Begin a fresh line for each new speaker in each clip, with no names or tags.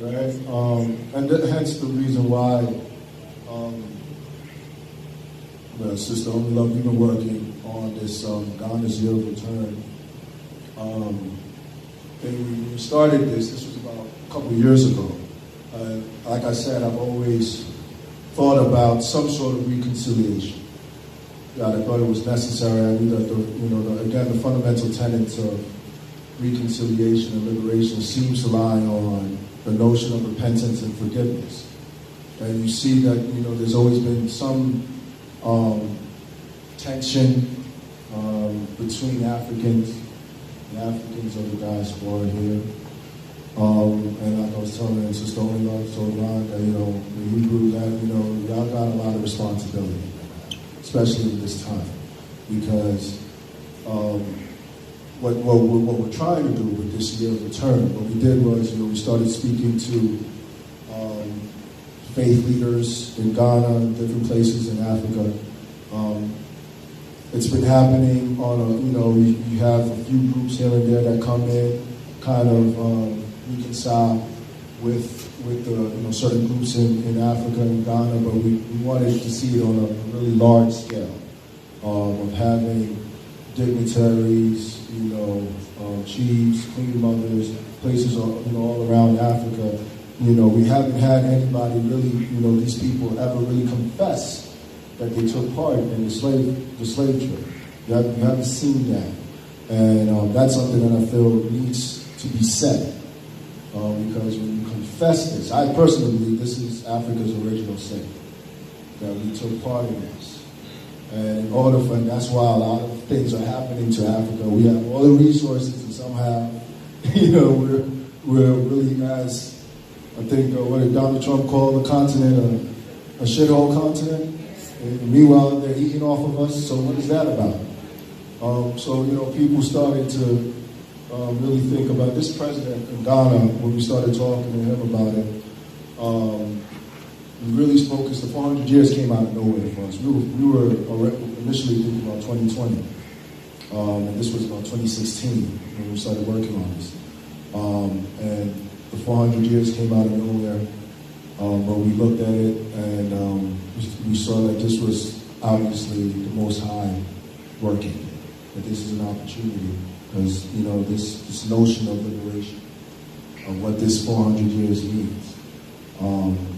right? Hence the reason why, Sister Only Love, we've been working on this Ghana's Year of Return. And we started this was about a couple of years ago. Like I said, I've always thought about some sort of reconciliation. I thought it was necessary. I knew that the fundamental tenets of reconciliation and liberation seems to lie on the notion of repentance and forgiveness. And you see that, there's always been some tension between Africans and Africans of the diaspora here. And like I was telling Sister Only Love, so Ron, that, the Hebrews, that, y'all got a lot of responsibility, especially in this time. Because what we're trying to do with this year of return, what we did was, we started speaking to faith leaders in Ghana and different places in Africa. It's been happening on you have a few groups here and there that come in, kind of reconcile with the certain groups in Africa and Ghana, but we wanted to see it on a really large scale of having dignitaries, chiefs, queen mothers, places all around Africa. We haven't had anybody really, these people ever really confess that they took part in the slave trade. You haven't seen that. And that's something that I feel needs to be said. Because when you confess this, I personally believe this is Africa's original sin, that we took part in this. And in order for, that's why a lot of things are happening to Africa. We have all the resources, and somehow, we're really, as I think, what did Donald Trump call the continent, a shithole continent? And meanwhile, they're eating off of us, so what is that about? People started to really think about this president in Ghana. When we started talking to him about it, we really focused. The 400 years came out of nowhere for us. We were initially thinking about 2020, and this was about 2016 when we started working on this. And the 400 years came out of nowhere, but we looked at it and we saw that this was obviously the Most High working. That this is an opportunity. Because, this notion of liberation, of what this 400 years means.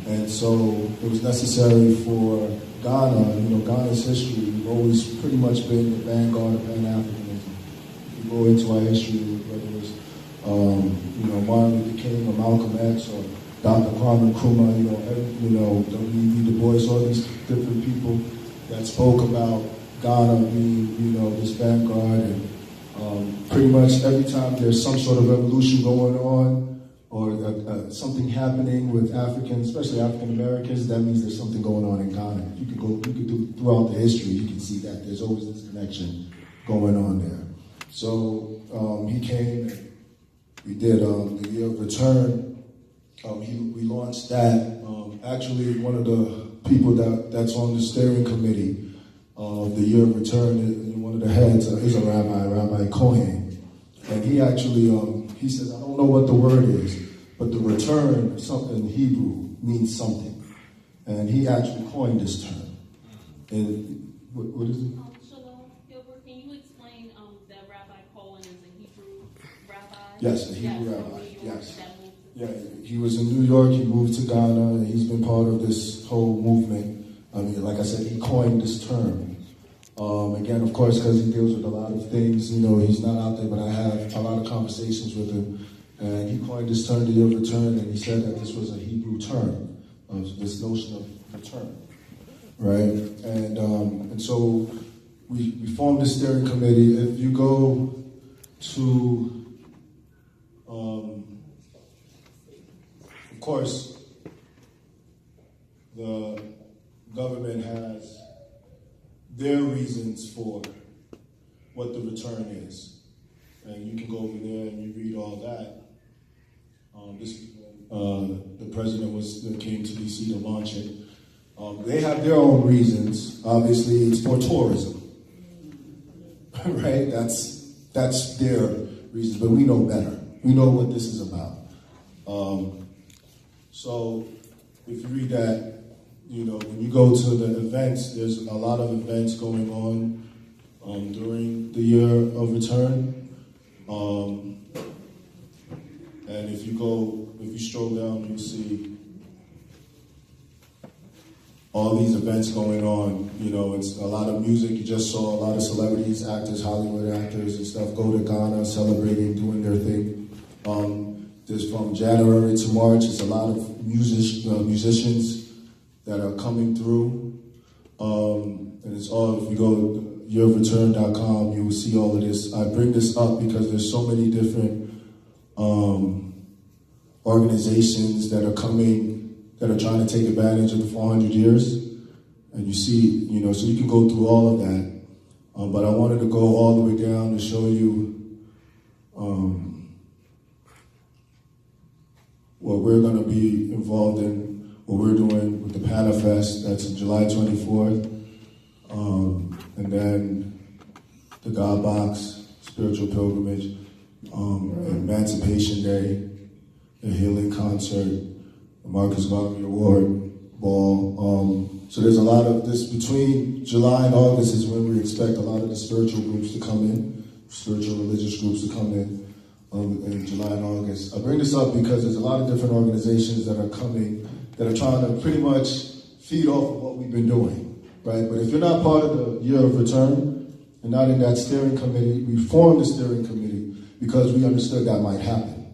And so it was necessary for Ghana, Ghana's history, we've always pretty much been the vanguard of Pan-Africanism. If you go into our history, whether it was, Martin Luther King or Malcolm X or Dr. Kwame Nkrumah, W.E.B. Du Bois, all these different people that spoke about Ghana being, this vanguard. And pretty much every time there's some sort of revolution going on or something happening with Africans, especially African Americans, that means there's something going on in Ghana. You could do throughout the history, you can see that there's always this connection going on there. So he came and we did the Year of Return. We launched that. Actually, one of the people that's on the steering committee of the Year of Return, one of the heads is a Rabbi Cohen. And he actually, he says, I don't know what the word is, but the return, something in Hebrew, means something. And he actually coined this term. And what is it?
Shalom, Gilbert, can you explain that Rabbi Cohen is a Hebrew rabbi?
Yes, a Hebrew rabbi, yes. Yeah, he was in New York, he moved to Ghana, and he's been part of this whole movement. I mean, like I said, he coined this term. Again, of course, because he deals with a lot of things, he's not out there, but I have a lot of conversations with him. And he coined this term, the Year of Return, and he said that this was a Hebrew term, this notion of return, right? And so we formed this steering committee. If you go to, of course, the government has their reasons for what the return is. And you can go over there and you read all that. The president came to DC to launch it. They have their own reasons. Obviously, it's for tourism, right? That's their reasons, but we know better. We know what this is about. So if you read that, when you go to the events, there's a lot of events going on during the year of return. And if you stroll down, you'll see all these events going on. It's a lot of music. You just saw a lot of celebrities, actors, Hollywood actors and stuff go to Ghana, celebrating, doing their thing. There's from January to March, there's a lot of musicians that are coming through. And it's all, if you go to yearofreturn.com, you will see all of this. I bring this up because there's so many different organizations that are coming, that are trying to take advantage of the 400 years. And you see, so you can go through all of that. But I wanted to go all the way down to show you what we're going to be involved in, what we're doing with the Panafest. That's July 24th. And then the God Box, Spiritual Pilgrimage, Emancipation Day, the Healing Concert, the Marcus Garvey Award Ball. So there's a lot of this between July and August is when we expect a lot of the spiritual groups to come in, spiritual religious groups to come in July and August. I bring this up because there's a lot of different organizations that are coming that are trying to pretty much feed off of what we've been doing, right? But if you're not part of the Year of Return and not in that steering committee, we formed the steering committee because we understood that might happen.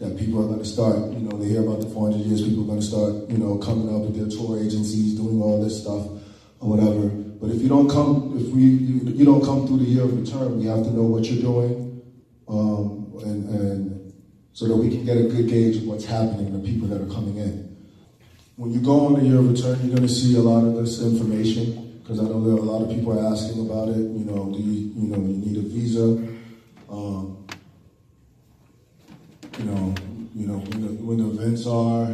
That people are going to start, they hear about the 400 years, people are going to start, coming up with their tour agencies, doing all this stuff or whatever. But if you don't come, you don't come through the Year of Return, we have to know what you're doing, and so that we can get a good gauge of what's happening, the people that are coming in. When you go on the Year of Return, you're going to see a lot of this information, because I know there are a lot of people are asking about it. Do you need a visa? When the events are,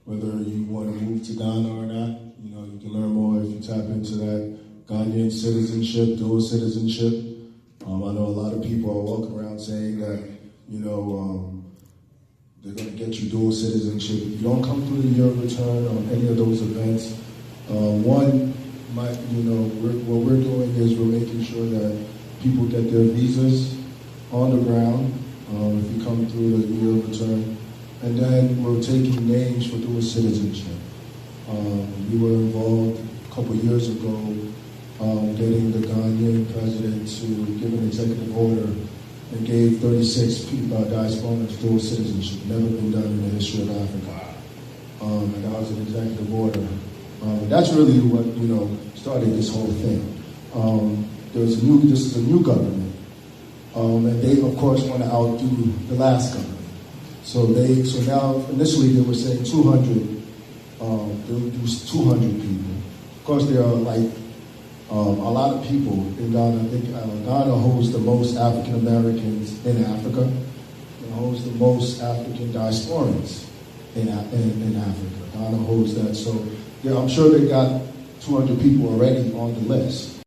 whether you want to move to Ghana or not, you can learn more if you tap into that. Ghanaian citizenship, dual citizenship. I know a lot of people are walking around saying that, they're going to get you dual citizenship. If you don't come through the Year of Return on any of those events, what we're doing is we're making sure that people get their visas on the ground. If you come through the Year of Return, and then we're taking names for dual citizenship. We were involved a couple years ago getting the Ghanaian president to give an executive order and gave 36 diasporans dual citizenship. Never been done in the history of Africa. And that was an executive order. That's really what started this whole thing. This is a new government. And they, of course, want to outdo the last government. So now, initially they were saying 200, they'll do 200 people. Of course, there are a lot of people in Ghana. I think Ghana holds the most African Americans in Africa. It holds the most African diasporans in Africa. Ghana holds that. So I'm sure they got 200 people already on the list.